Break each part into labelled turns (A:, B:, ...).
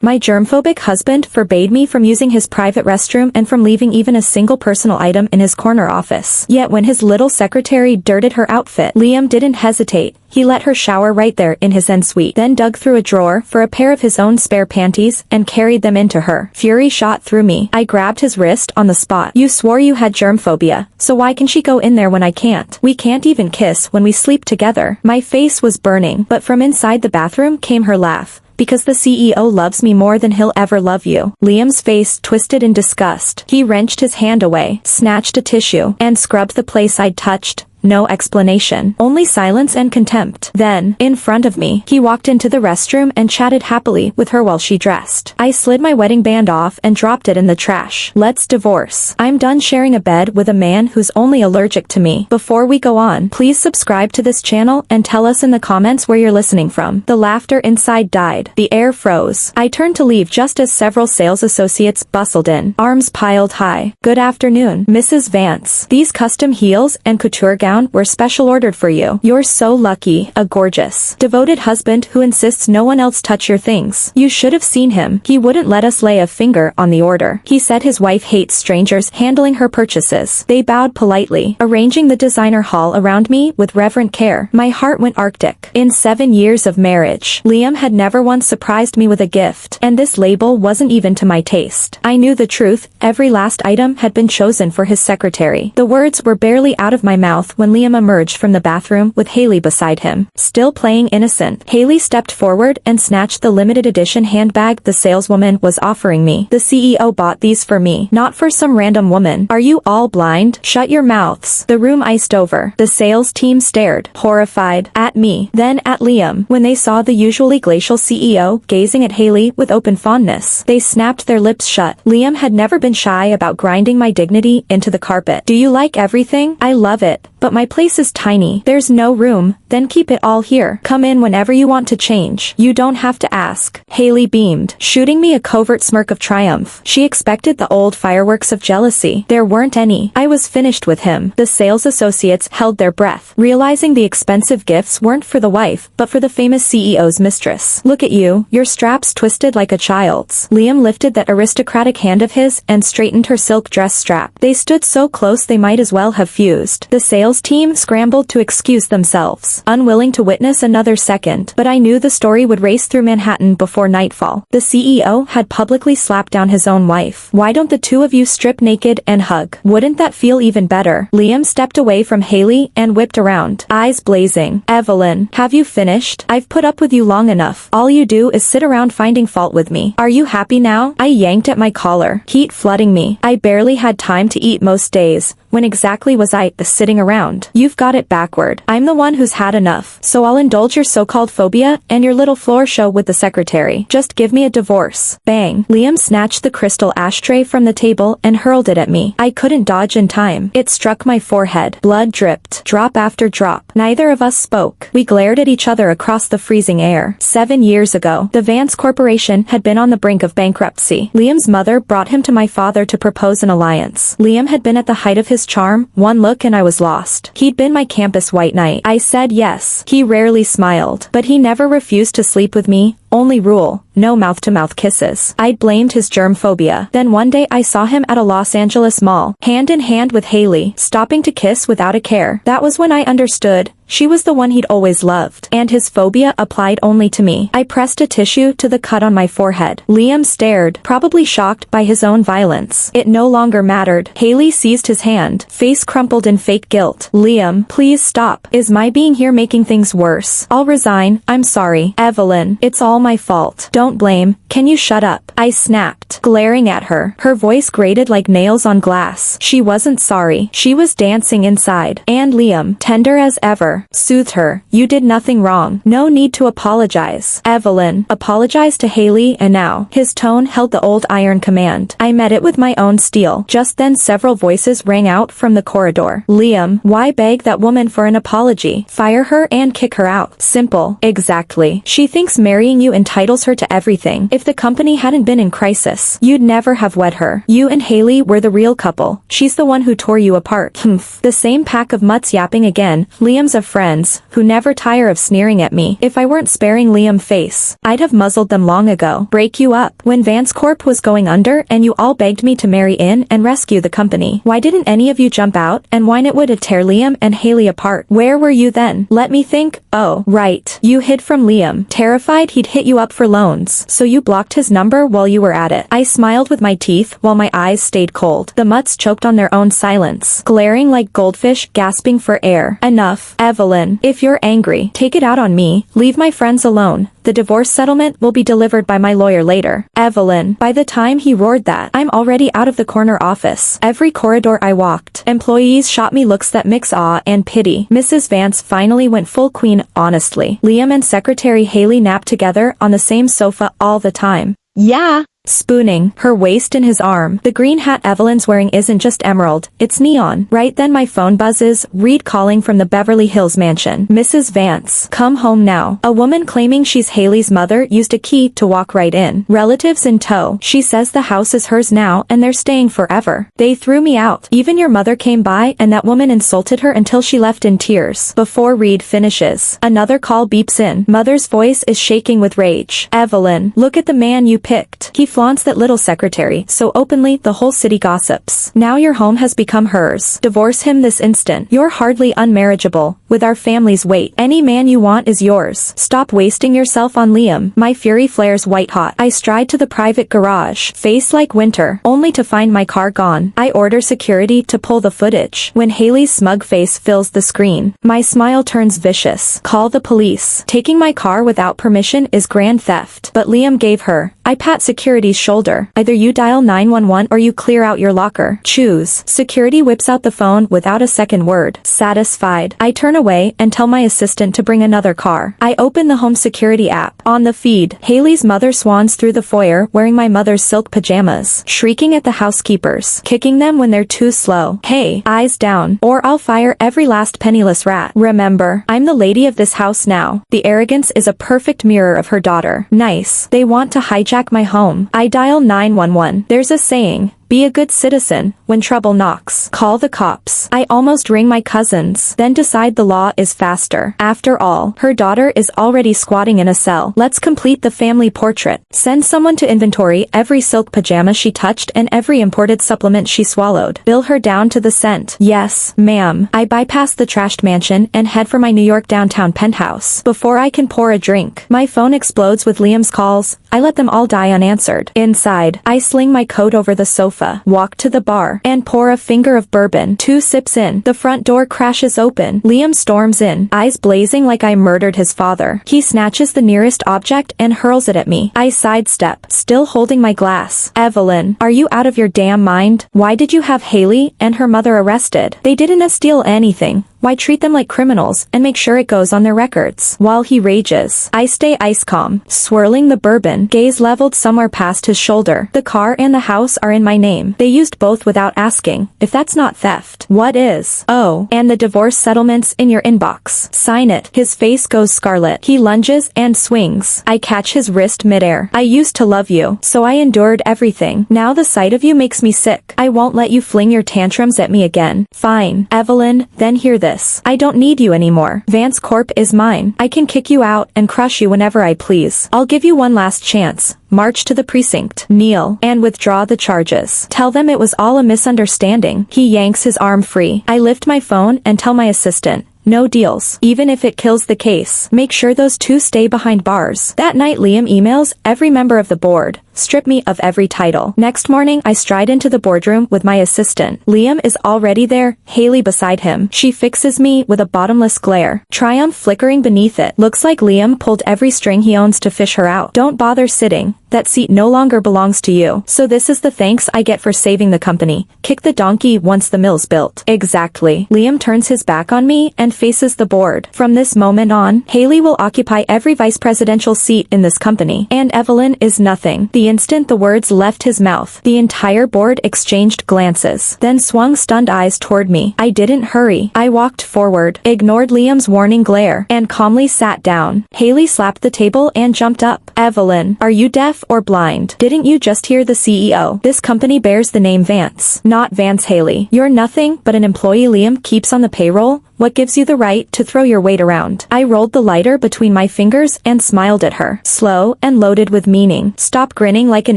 A: My germphobic husband forbade me from using his private restroom and from leaving even a single personal item in his corner office. Yet when his little secretary dirted her outfit, Liam didn't hesitate. He let her shower right there in his ensuite, then dug through a drawer for a pair of his own spare panties and carried them into her. Fury shot through me. I grabbed his wrist on the spot. You swore you had germophobia, so why can she go in there when I can't? We can't even kiss when we sleep together. My face was burning, but from inside the bathroom came her laugh. Because the CEO loves me more than he'll ever love you. Liam's face twisted in disgust. He wrenched his hand away, snatched a tissue, and scrubbed the place I'd touched. No explanation, only silence and contempt. Then, in front of me, he walked into the restroom and chatted happily with her while she dressed. I slid my wedding band off and dropped it in the trash. Let's divorce. I'm done sharing a bed with a man who's only allergic to me. Before we go on, please subscribe to this channel and tell us in the comments where you're listening from. The laughter inside died. The air froze. I turned to leave just as several sales associates bustled in, arms piled high. Good afternoon, Mrs. Vance. These custom heels and couture gowns were special ordered for you. You're so lucky, a gorgeous, devoted husband who insists no one else touch your things. You should have seen him. He wouldn't let us lay a finger on the order. He said his wife hates strangers handling her purchases. They bowed politely, arranging the designer haul around me with reverent care. My heart went arctic. In 7 years of marriage, Liam had never once surprised me with a gift, and this label wasn't even to my taste. I knew the truth. Every last item had been chosen for his secretary. The words were barely out of my mouth when Liam emerged from the bathroom with Haley beside him. Still playing innocent, Haley stepped forward and snatched the limited edition handbag the saleswoman was offering me. The CEO bought these for me, not for some random woman. Are you all blind? Shut your mouths. The room iced over. The sales team stared, horrified, at me, then at Liam. When they saw the usually glacial CEO gazing at Haley with open fondness, they snapped their lips shut. Liam had never been shy about grinding my dignity into the carpet. Do you like everything? I love it. But my place is tiny. There's no room. Then keep it all here. Come in whenever you want to change. You don't have to ask. Haley beamed, shooting me a covert smirk of triumph. She expected the old fireworks of jealousy. There weren't any. I was finished with him. The sales associates held their breath, realizing the expensive gifts weren't for the wife, but for the famous CEO's mistress. Look at you. Your straps twisted like a child's. Liam lifted that aristocratic hand of his and straightened her silk dress strap. They stood so close they might as well have fused. The sales team scrambled to excuse themselves, unwilling to witness another second, but I knew the story would race through Manhattan before nightfall. The CEO had publicly slapped down his own wife. Why don't the two of you strip naked and hug? Wouldn't that feel even better? Liam stepped away from Haley and whipped around, eyes blazing. Evelyn, have you finished? I've put up with you long enough. All you do is sit around finding fault with me. Are you happy now? I yanked at my collar, heat flooding me. I barely had time to eat most days. When exactly was I sitting around? You've got it backward. I'm the one who's had enough, so I'll indulge your so-called phobia and your little floor show with the secretary. Just give me a divorce. Bang. Liam snatched the crystal ashtray from the table and hurled it at me. I couldn't dodge in time. It struck my forehead. Blood dripped, drop after drop. Neither of us spoke. We glared at each other across the freezing air. 7 years ago, the Vance Corporation had been on the brink of bankruptcy. Liam's mother brought him to my father to propose an alliance. Liam had been at the height of his charm. One look and I was lost. He'd been my campus white knight. I said yes. He rarely smiled, but he never refused to sleep with me. Only rule, no mouth-to-mouth kisses. I'd blamed his germophobia. Then one day I saw him at a Los Angeles mall, hand in hand with Haley, stopping to kiss without a care. That was when I understood. She was the one he'd always loved, and his phobia applied only to me. I pressed a tissue to the cut on my forehead. Liam stared, probably shocked by his own violence. It no longer mattered. Haley seized his hand, face crumpled in fake guilt. Liam, please stop. Is my being here making things worse? I'll resign. I'm sorry. Evelyn, it's all my fault. Don't blame. Can you shut up? I snapped, glaring at her. Her voice grated like nails on glass. She wasn't sorry. She was dancing inside. And Liam, tender as ever, soothed her. You did nothing wrong. No need to apologize. Evelyn, apologize to Haley and now. His tone held the old iron command. I met it with my own steel. Just then several voices rang out from the corridor. Liam, why beg that woman for an apology? Fire her and kick her out. Simple. Exactly. She thinks marrying you you entitles her to everything. If the company hadn't been in crisis, you'd never have wed her. You and Haley were the real couple. She's the one who tore you apart. Humph. The same pack of mutts yapping again. Liam's of friends, who never tire of sneering at me. If I weren't sparing Liam face, I'd have muzzled them long ago. Break you up. When Vance Corp was going under and you all begged me to marry in and rescue the company, why didn't any of you jump out and whine it would tear Liam and Haley apart? Where were you then? Let me think. Oh, right. You hid from Liam, terrified he'd hit you up for loans, so you blocked his number while you were at it. I smiled with my teeth while my eyes stayed cold. The mutts choked on their own silence, glaring like goldfish gasping for air. Enough. Evelyn, if you're angry, take it out on me. Leave my friends alone. The divorce settlement will be delivered by my lawyer later. Evelyn. By the time he roared that, I'm already out of the corner office. Every corridor I walked, employees shot me looks that mix awe and pity. Mrs. Vance finally went full queen, honestly. Liam and Secretary Haley napped together on the same sofa all the time. Yeah. Spooning her waist in his arm. The green hat Evelyn's wearing isn't just emerald, it's neon. Right then my phone buzzes, Reed calling from the Beverly Hills mansion. Mrs. Vance, come home now. A woman claiming she's Haley's mother used a key to walk right in. Relatives in tow. She says the house is hers now and they're staying forever. They threw me out. Even your mother came by and that woman insulted her until she left in tears. Before Reed finishes, another call beeps in. Mother's voice is shaking with rage. Evelyn, look at the man you picked. He flaunts that little secretary so openly the whole city gossips. Now your home has become hers. Divorce him this instant. You're hardly unmarriageable. With our family's weight, any man you want is yours. Stop wasting yourself on Liam. My fury flares white hot. I stride to the private garage, face like winter, only to find my car gone. I order security to pull the footage. When Haley's smug face fills the screen, my smile turns vicious. Call the police. Taking my car without permission is grand theft. But Liam gave her. I pat security's shoulder. Either you dial 911 or you clear out your locker. Choose. Security whips out the phone without a second word. Satisfied. I turn away and tell my assistant to bring another car. I open the home security app. On the feed, Haley's mother swans through the foyer wearing my mother's silk pajamas, shrieking at the housekeepers, kicking them when they're too slow. Hey, eyes down, or I'll fire every last penniless rat. Remember, I'm the lady of this house now. The arrogance is a perfect mirror of her daughter. Nice. They want to hijack my home. I dial 911. There's a saying, be a good citizen, when trouble knocks. Call the cops. I almost ring my cousins, then decide the law is faster. After all, her daughter is already squatting in a cell. Let's complete the family portrait. Send someone to inventory every silk pajama she touched and every imported supplement she swallowed. Bill her down to the cent. Yes, ma'am. I bypass the trashed mansion and head for my New York downtown penthouse. Before I can pour a drink, my phone explodes with Liam's calls. I let them all die unanswered. Inside, I sling my coat over the sofa, walk to the bar, and pour a finger of bourbon. 2 sips in, the front door crashes open. Liam storms in, eyes blazing like I murdered his father. He snatches the nearest object and hurls it at me. I sidestep, still holding my glass. Evelyn, are you out of your damn mind? Why did you have Haley and her mother arrested? They didn't steal anything. Why treat them like criminals and make sure it goes on their records? While he rages, I stay ice calm, swirling the bourbon, gaze leveled somewhere past his shoulder. The car and the house are in my name. They used both without asking. If that's not theft, what is? Oh, and the divorce settlement's in your inbox. Sign it. His face goes scarlet. He lunges and swings. I catch his wrist midair. I used to love you, so I endured everything. Now the sight of you makes me sick. I won't let you fling your tantrums at me again. Fine, Evelyn, then hear this. I don't need you anymore. Vance Corp is mine. I can kick you out and crush you whenever I please. I'll give you one last chance. March to the precinct, kneel, and withdraw the charges. Tell them it was all a misunderstanding. He yanks his arm free. I lift my phone and tell my assistant, no deals. Even if it kills the case, make sure those two stay behind bars. That night Liam emails every member of the board. Strip me of every title. Next morning I stride into the boardroom with my assistant. Liam is already there, Haley beside him. She fixes me with a bottomless glare, triumph flickering beneath it. Looks like Liam pulled every string he owns to fish her out. Don't bother sitting. that seat no longer belongs to you. So this is the thanks I get for saving the company. Kick the donkey once the mill's built. Exactly. Liam turns his back on me and faces the board. From this moment on, Haley will occupy every vice presidential seat in this company. And Evelyn is nothing. The instant the words left his mouth, the entire board exchanged glances, then swung stunned eyes toward me. I didn't hurry. I walked forward, ignored Liam's warning glare, and calmly sat down. Haley slapped the table and jumped up. Evelyn, are you deaf or blind? Didn't you just hear the CEO? This company bears the name Vance, not Vance Haley. You're nothing but an employee Liam keeps on the payroll. What gives you the right to throw your weight around? I rolled the lighter between my fingers and smiled at her, slow and loaded with meaning. Stop grinning like an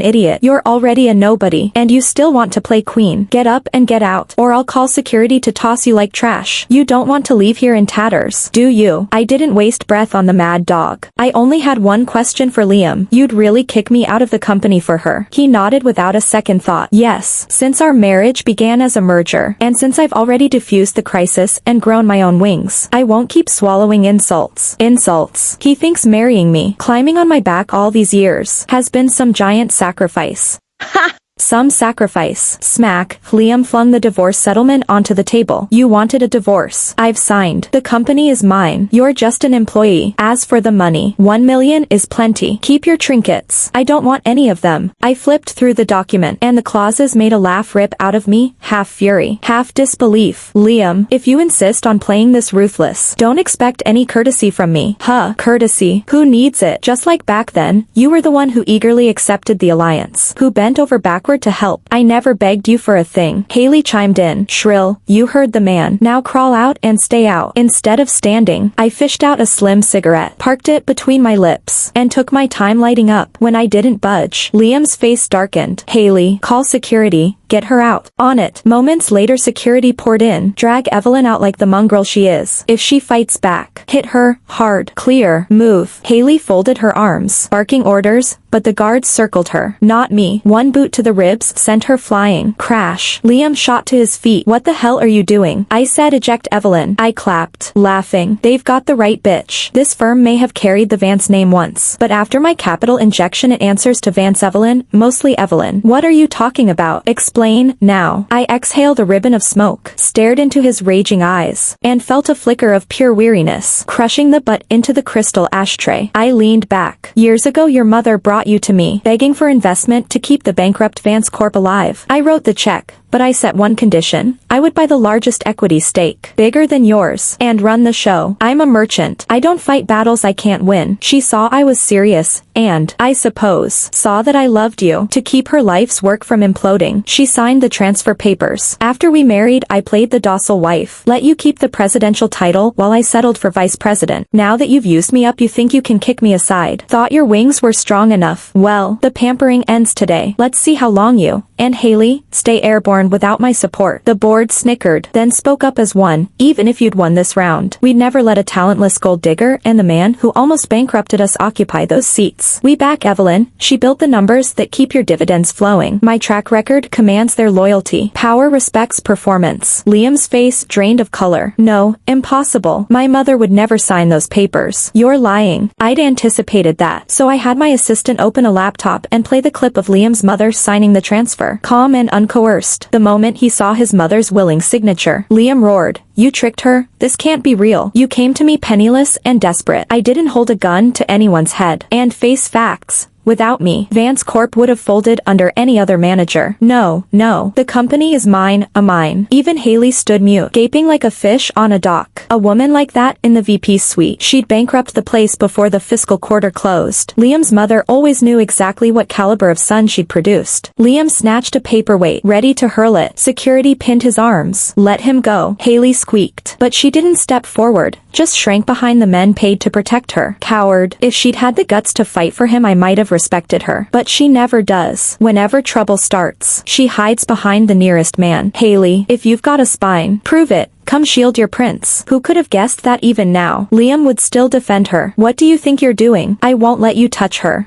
A: idiot. You're already a nobody, and you still want to play queen. Get up and get out, or I'll call security to toss you like trash. You don't want to leave here in tatters, do you? I didn't waste breath on the mad dog. I only had one question for Liam. You'd really kick me out of the company for her? He nodded without a second thought. Yes, since our marriage began as a merger, and since I've already diffused the crisis and grown my own wings, I won't keep swallowing insults. Insults. He thinks marrying me, climbing on my back all these years, has been some giant sacrifice. Ha! Some sacrifice. Smack. Liam flung the divorce settlement onto the table. You wanted a divorce. I've signed. The company is mine. You're just an employee. As for the money, 1 million is plenty. Keep your trinkets. I don't want any of them. I flipped through the document, and the clauses made a laugh rip out of me, half fury, half disbelief. Liam, if you insist on playing this ruthless, don't expect any courtesy from me. Huh, courtesy? Who needs it? Just like back then, you were the one who eagerly accepted the alliance, who bent over backward to help. I never begged you for a thing. Haley chimed in, shrill. You heard the man. Now crawl out and stay out. Instead of standing, I fished out a slim cigarette, parked it between my lips, and took my time lighting up. When I didn't budge, Liam's face darkened. Haley, call security. Get her out. On it. Moments later security poured in. Drag Evelyn out like the mongrel she is. If she fights back, hit her, hard, clear, move. Haley folded her arms, barking orders, but the guards circled her. Not me. One boot to the ribs sent her flying. Crash. Liam shot to his feet. What the hell are you doing? I said eject Evelyn. I clapped, laughing. They've got the right bitch. This firm may have carried the Vance name once, but after my capital injection it answers to Vance Evelyn, mostly Evelyn. What are you talking about? Explain now. I exhaled a ribbon of smoke, stared into his raging eyes, and felt a flicker of pure weariness, crushing the butt into the crystal ashtray. I leaned back. Years ago your mother brought you to me, begging for investment to keep the bankrupt Vance Corp alive. I wrote the check, but I set one condition. I would buy the largest equity stake, bigger than yours, and run the show. I'm a merchant. I don't fight battles I can't win. She saw I was serious, and, I suppose, saw that I loved you. To keep her life's work from imploding, she signed the transfer papers. After we married, I played the docile wife. Let you keep the presidential title while I settled for vice president. Now that you've used me up you think you can kick me aside. Thought your wings were strong enough. Well, the pampering ends today. Let's see how long you and Haley stay airborne without my support. The board snickered, then spoke up as one. Even if you'd won this round, we'd never let a talentless gold digger and the man who almost bankrupted us occupy those seats. We back Evelyn. She built the numbers that keep your dividends flowing. My track record commands their loyalty. Power respects performance. Liam's face drained of color. No, impossible. My mother would never sign those papers. You're lying. I'd anticipated that, so I had my assistant open a laptop and play the clip of Liam's mother signing the transfer. Calm and uncoerced. The moment he saw his mother's willing signature, Liam roared, "You tricked her? This can't be real. You came to me penniless and desperate. I didn't hold a gun to anyone's head. And face facts. Without me, Vance Corp would have folded under any other manager. No, no. The company is mine, a mine." Even Haley stood mute, gaping like a fish on a dock. A woman like that in the VP's suite. She'd bankrupt the place before the fiscal quarter closed. Liam's mother always knew exactly what caliber of son she'd produced. Liam snatched a paperweight, ready to hurl it. Security pinned his arms. Let him go. Haley squeaked. But she didn't step forward, just shrank behind the men paid to protect her. Coward. If she'd had the guts to fight for him I might have respected her. But she never does. Whenever trouble starts, she hides behind the nearest man. Haley, if you've got a spine, prove it. Come shield your prince. Who could have guessed that even now, Liam would still defend her? What do you think you're doing? I won't let you touch her.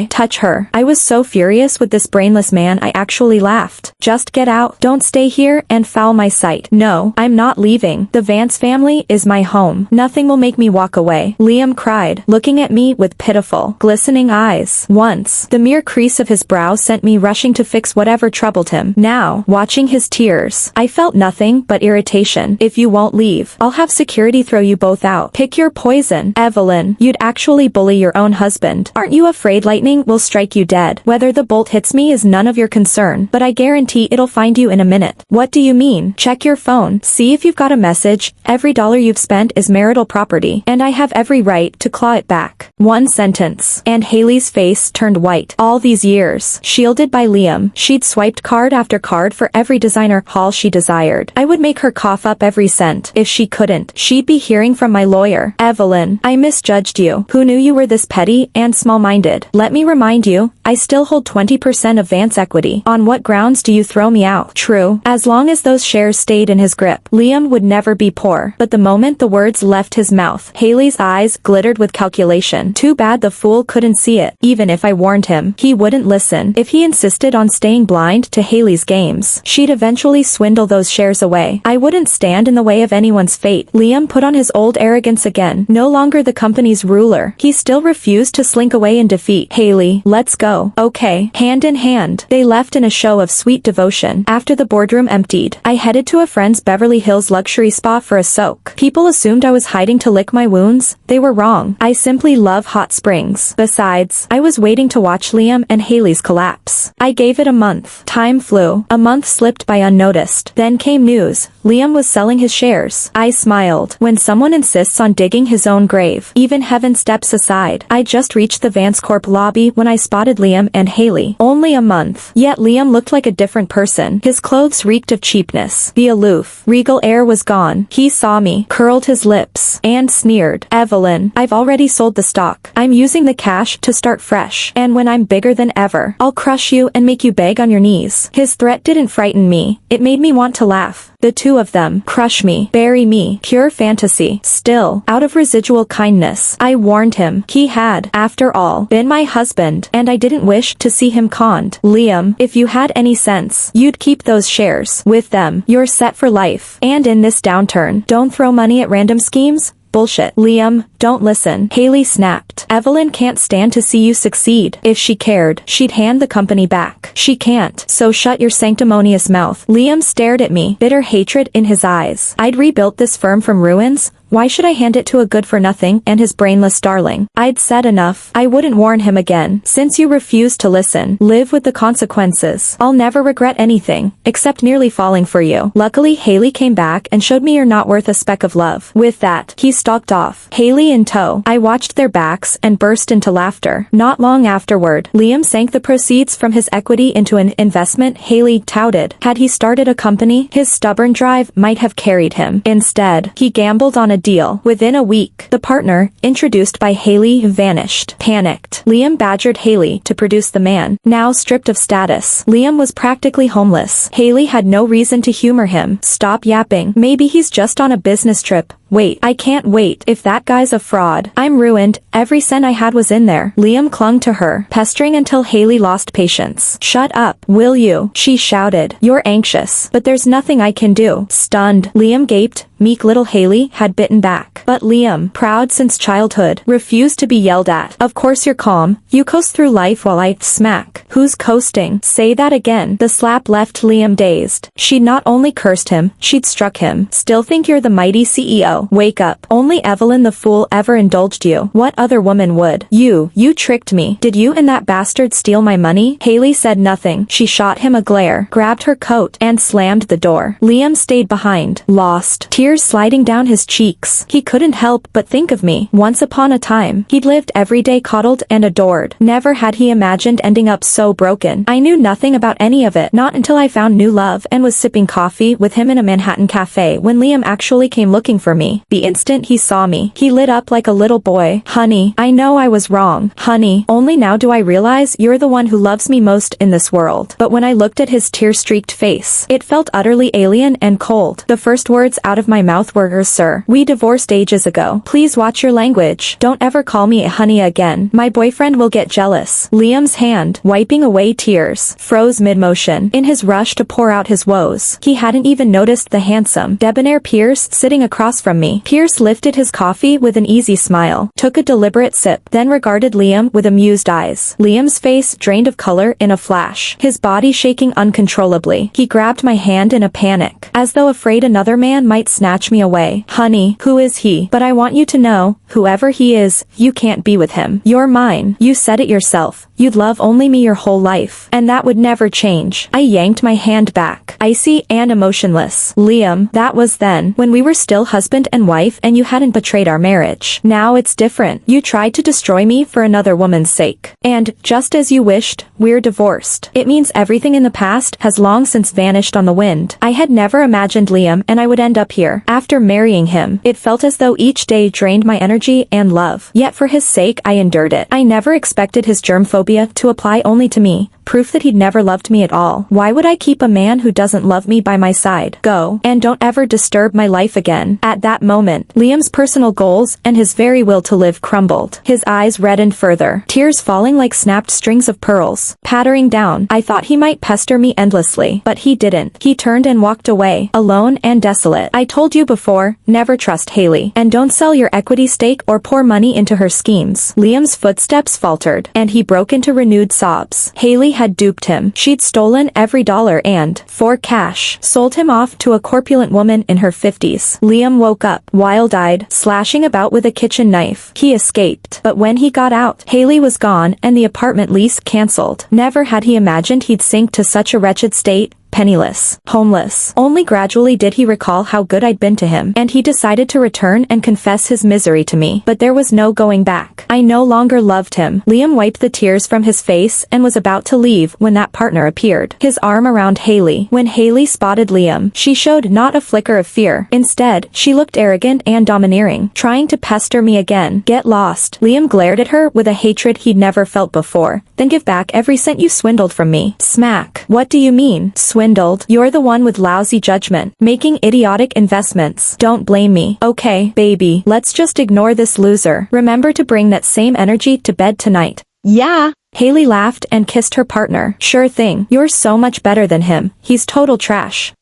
A: Touch her. I was so furious with this brainless man I actually laughed. Just get out. Don't stay here and foul my sight. No, I'm not leaving. The Vance family is my home. Nothing will make me walk away. Liam cried, looking at me with pitiful, glistening eyes. Once, the mere crease of his brow sent me rushing to fix whatever troubled him. Now, watching his tears, I felt nothing but irritation. If you won't leave, I'll have security throw you both out. Pick your poison. Evelyn, you'd actually bully your own husband. Aren't you afraid lightning will strike you dead? Whether the bolt hits me is none of your concern, but I guarantee it'll find you in a minute. What do you mean? Check your phone. See if you've got a message. Every dollar you've spent is marital property, and I have every right to claw it back. One sentence, and Haley's face turned white. All these years, shielded by Liam, she'd swiped card after card for every designer haul she desired. I would make her cough up every cent. If she couldn't, she'd be hearing from my lawyer. Evelyn, I misjudged you. Who knew you were this petty and small-minded? Let me remind you, I still hold 20% of Vance equity. On what grounds do you throw me out? True, as long as those shares stayed in his grip, Liam would never be poor. But the moment the words left his mouth, Haley's eyes glittered with calculation. Too bad the fool couldn't see it. Even if I warned him, he wouldn't listen. If he insisted on staying blind to Haley's games, she'd eventually swindle those shares away. I wouldn't stand in the way of anyone's fate. Liam put on his old arrogance again. No longer the company's ruler, he still refused to slink away in defeat. Haley, let's go. Okay. Hand in hand, they left in a show of sweet devotion. After the boardroom emptied, I headed to a friend's Beverly Hills luxury spa for a soak. People assumed I was hiding to lick my wounds. They were wrong. I simply love hot springs. Besides, I was waiting to watch Liam and Haley's collapse. I gave it a month. Time flew. A month slipped by unnoticed. Then came news. Liam was selling his shares. I smiled. When someone insists on digging his own grave, even heaven steps aside. I just reached the Vance Corp lobby when I spotted Liam and Haley. Only a month. Yet Liam looked like a different person. His clothes reeked of cheapness. The aloof, regal air was gone. He saw me, curled his lips, and sneered. Evelyn, I've already sold the stock. I'm using the cash to start fresh. And when I'm bigger than ever, I'll crush you and make you beg on your knees. His threat didn't frighten me. It made me want to laugh. The two of them, crush me, bury me, pure fantasy. Still, out of residual kindness, I warned him. He had, after all, been my husband, and I didn't wish to see him conned. Liam, if you had any sense, you'd keep those shares. With them, you're set for life. And in this downturn, don't throw money at random schemes. Bullshit. Liam, don't listen. Haley snapped. Evelyn can't stand to see you succeed. If she cared, she'd hand the company back. She can't, so shut your sanctimonious mouth. Liam stared at me, bitter hatred in his eyes. I'd rebuilt this firm from ruins. Why should I hand it to a good-for-nothing and his brainless darling? I'd said enough. I wouldn't warn him again. Since you refused to listen, live with the consequences. I'll never regret anything, except nearly falling for you. Luckily, Haley came back and showed me you're not worth a speck of love. With that, he stalked off, Haley in tow. I watched their backs and burst into laughter. Not long afterward, Liam sank the proceeds from his equity into an investment Haley touted. Had he started a company, his stubborn drive might have carried him. Instead, he gambled on a deal. Within a week, the partner, introduced by Haley, vanished. Panicked, Liam badgered Haley to produce the man. Now stripped of status, Liam was practically homeless. Haley had no reason to humor him. Stop yapping. Maybe he's just on a business trip. Wait, I can't wait. If that guy's a fraud, I'm ruined. Every cent I had was in there. Liam clung to her, pestering until Haley lost patience. Shut up, will you? She shouted. You're anxious, but there's nothing I can do. Stunned, Liam gaped. Meek little Haley had bitten back. But Liam, proud since childhood, refused to be yelled at. Of course you're calm. You coast through life while I smack. Who's coasting? Say that again. The slap left Liam dazed. She'd not only cursed him, she'd struck him. Still think you're the mighty CEO. Wake up. Only Evelyn the fool ever indulged you. What other woman would? You tricked me. Did you and that bastard steal my money? Haley said nothing. She shot him a glare, grabbed her coat, and slammed the door. Liam stayed behind, lost, tears sliding down his cheeks. He couldn't help but think of me. Once upon a time, he'd lived every day coddled and adored. Never had he imagined ending up so broken. I knew nothing about any of it, not until I found new love and was sipping coffee with him in a Manhattan cafe when Liam actually came looking for me. me. The instant he saw me, he lit up like a little boy. Honey, I know I was wrong. Honey, only now do I realize you're the one who loves me most in this world. But when I looked at his tear-streaked face, it felt utterly alien and cold. The first words out of my mouth were, "Sir, we divorced ages ago. Please watch your language. Don't ever call me a honey again. My boyfriend will get jealous." Liam's hand, wiping away tears, froze mid-motion. In his rush to pour out his woes, he hadn't even noticed the handsome, debonair Pierce sitting across from me. Pierce lifted his coffee with an easy smile, took a deliberate sip, then regarded Liam with amused eyes. Liam's face drained of color in a flash, his body shaking uncontrollably. He grabbed my hand in a panic, as though afraid another man might snatch me away. "Honey, who is he? But I want you to know, whoever he is, you can't be with him. You're mine. You said it yourself. You'd love only me your whole life, and that would never change." I yanked my hand back, icy and emotionless. "Liam, that was then, when we were still husband and wife and you hadn't betrayed our marriage. Now it's different. You tried to destroy me for another woman's sake. And, just as you wished, we're divorced. It means everything in the past has long since vanished on the wind." I had never imagined Liam and I would end up here. After marrying him, it felt as though each day drained my energy and love. Yet for his sake I endured it. I never expected his germophobia to apply only to me. Proof that he'd never loved me at all. Why would I keep a man who doesn't love me by my side? Go, and don't ever disturb my life again. At that moment, Liam's personal goals and his very will to live crumbled. His eyes reddened further, tears falling like snapped strings of pearls, pattering down. I thought he might pester me endlessly, but he didn't. He turned and walked away, alone and desolate. "I told you before, never trust Haley, and don't sell your equity stake or pour money into her schemes." Liam's footsteps faltered, and he broke into renewed sobs. Haley had duped him. She'd stolen every dollar and, for cash, sold him off to a corpulent woman in her 50s. Liam woke up, wild-eyed, slashing about with a kitchen knife. He escaped, but when he got out, Haley was gone and the apartment lease cancelled. Never had he imagined he'd sink to such a wretched state. Penniless, homeless. Only gradually did he recall how good I'd been to him, and he decided to return and confess his misery to me. But there was no going back. I no longer loved him. Liam wiped the tears from his face and was about to leave when that partner appeared, his arm around Haley. When Haley spotted Liam, she showed not a flicker of fear. Instead, she looked arrogant and domineering, trying to pester me again. "Get lost." Liam glared at her with a hatred he'd never felt before. "Then give back every cent you swindled from me." Smack. "What do you mean, swindled? You're the one with lousy judgment, making idiotic investments. Don't blame me. Okay, baby, let's just ignore this loser. Remember to bring that same energy to bed tonight." "Yeah." Haley laughed and kissed her partner. "Sure thing. You're so much better than him. He's total trash.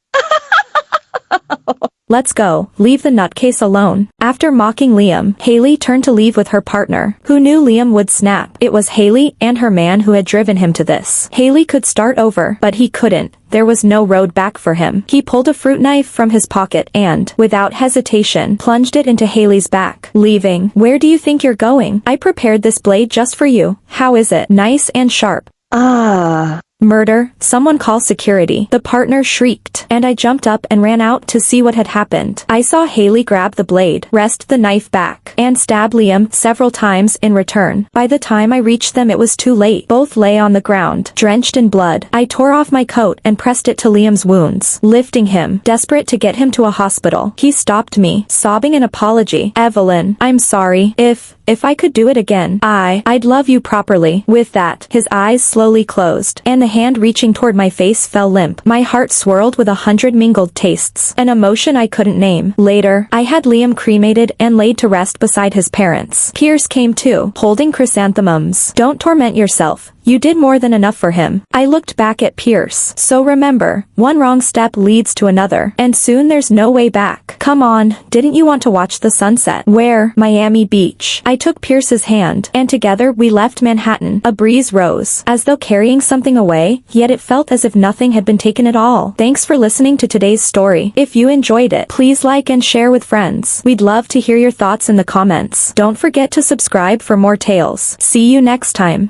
A: Let's go. Leave the nutcase alone." After mocking Liam, Haley turned to leave with her partner, who knew Liam would snap. It was Haley and her man who had driven him to this. Haley could start over, but he couldn't. There was no road back for him. He pulled a fruit knife from his pocket and, without hesitation, plunged it into Haley's back. "Leaving? Where do you think you're going? I prepared this blade just for you. How is it? Nice and sharp." "Ah." "Murder, someone call security." The partner shrieked, and I jumped up and ran out to see what had happened. I saw Haley grab the blade, wrest the knife back, and stab Liam several times in return. By the time I reached them it was too late. Both lay on the ground, drenched in blood. I tore off my coat and pressed it to Liam's wounds, lifting him, desperate to get him to a hospital. He stopped me, sobbing an apology. "Evelyn, I'm sorry. If I could do it again, I'd love you properly." With that, his eyes slowly closed, and the hand reaching toward my face fell limp. My heart swirled with 100 mingled tastes, an emotion I couldn't name. Later, I had Liam cremated and laid to rest beside his parents. Pierce came too, holding chrysanthemums. "Don't torment yourself. You did more than enough for him." I looked back at Pierce. "So remember, one wrong step leads to another, and soon there's no way back. Come on, didn't you want to watch the sunset?" "Where?" "Miami Beach." I took Pierce's hand, and together we left Manhattan. A breeze rose, as though carrying something away, yet it felt as if nothing had been taken at all. Thanks for listening to today's story. If you enjoyed it, please like and share with friends. We'd love to hear your thoughts in the comments. Don't forget to subscribe for more tales. See you next time.